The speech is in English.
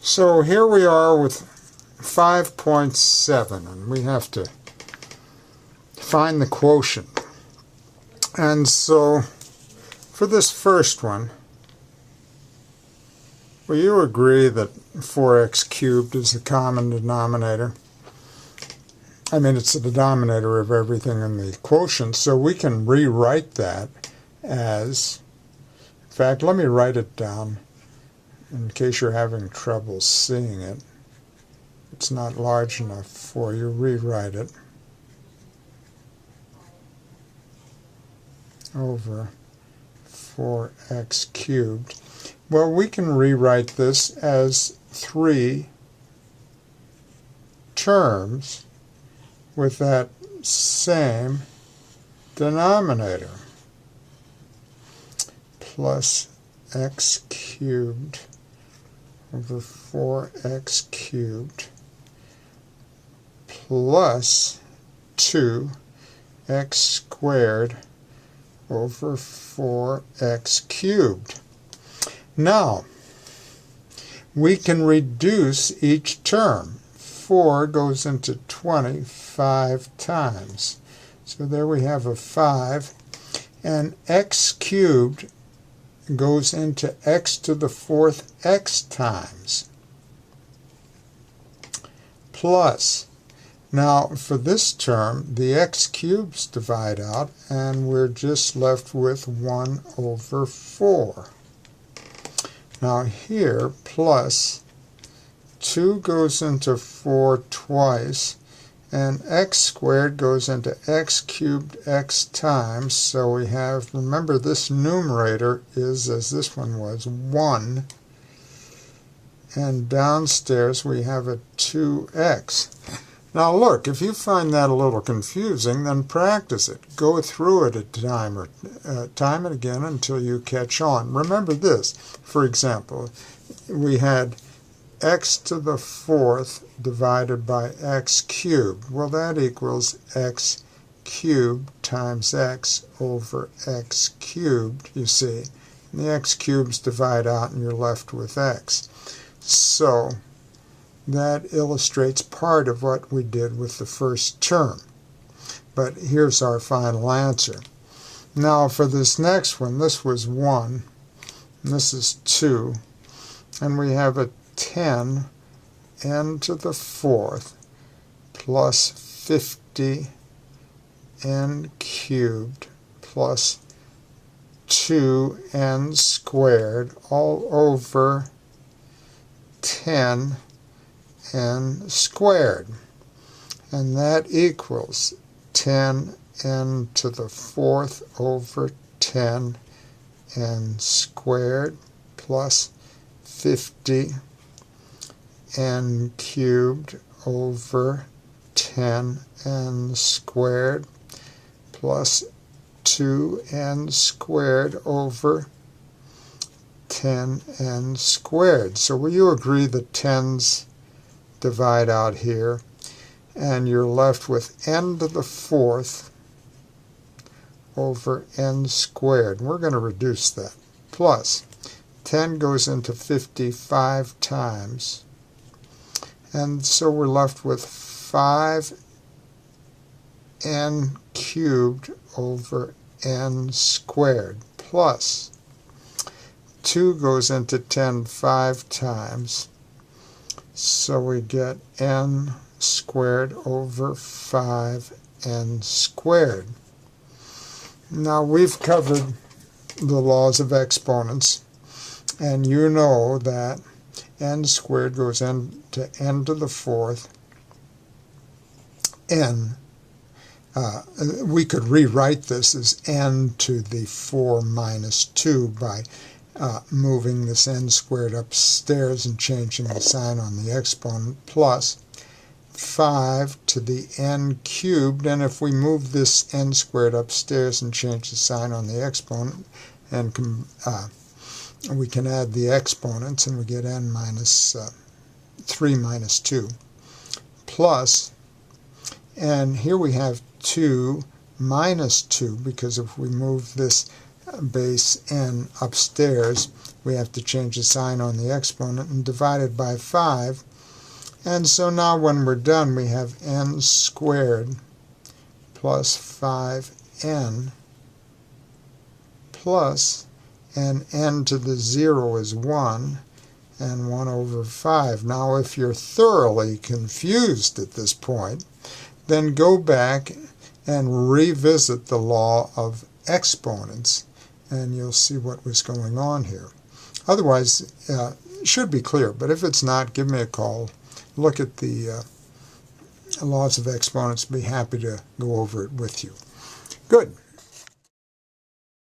So here we are with 5.7, and we have to find the quotient. And so for this first one, will you agree that 4x cubed is the common denominator? I mean, it's the denominator of everything in the quotient, so we can rewrite that as, in fact, let me write it down in case you're having trouble seeing it. It's not large enough for you. Rewrite it over 4x cubed. Well, we can rewrite this as 3 terms with that same denominator, plus x cubed over 4x cubed plus 2x squared over 4x cubed. Now, we can reduce each term. 4 goes into 25 times. So there we have a 5. And x cubed goes into x to the 4th x times. Plus, now for this term, the x cubes divide out, and we're just left with 1 over 4. Now here, plus 2 goes into 4 twice, and x squared goes into x cubed x times, so we have, remember this numerator is, as this one was, 1, and downstairs we have a 2x. Now look, if you find that a little confusing, then practice it. Go through it time and again until you catch on. Remember this, for example, we had x to the 4th divided by x cubed. Well, that equals x cubed times x over x cubed, you see. And the x cubes divide out and you're left with x. So that illustrates part of what we did with the first term. But here's our final answer. Now for this next one, this was 1, and this is 2, and we have a 10 n to the 4th plus 50 n cubed plus 2n squared all over 10 n squared. And that equals 10 n to the 4th over 10 n squared plus 50 n cubed over 10 n squared plus 2n squared over 10 n squared. So will you agree that 10's divide out here, and you're left with n to the 4th over n squared. We're going to reduce that. Plus 10 goes into 55 times, and so we're left with 5n cubed over n squared, plus 2 goes into 10 5 times, so we get n squared over 5n squared. Now we've covered the laws of exponents, and you know that n squared goes into n to the 4th. n, we could rewrite this as n to the 4 minus 2 by moving this n squared upstairs and changing the sign on the exponent, plus 5 to the n cubed, and if we move this n squared upstairs and change the sign on the exponent, and we can add the exponents and we get n minus 3 minus 2, plus, and here we have 2 minus 2, because if we move this base n upstairs. We have to change the sign on the exponent and divide it by 5. And so now when we're done, we have n squared plus 5n plus, and n to the 0 is 1, and 1 over 5. Now if you're thoroughly confused at this point, then go back and revisit the law of exponents, and you'll see what was going on here. Otherwise, it should be clear, but if it's not, give me a call. Look at the laws of exponents. Be happy to go over it with you. Good.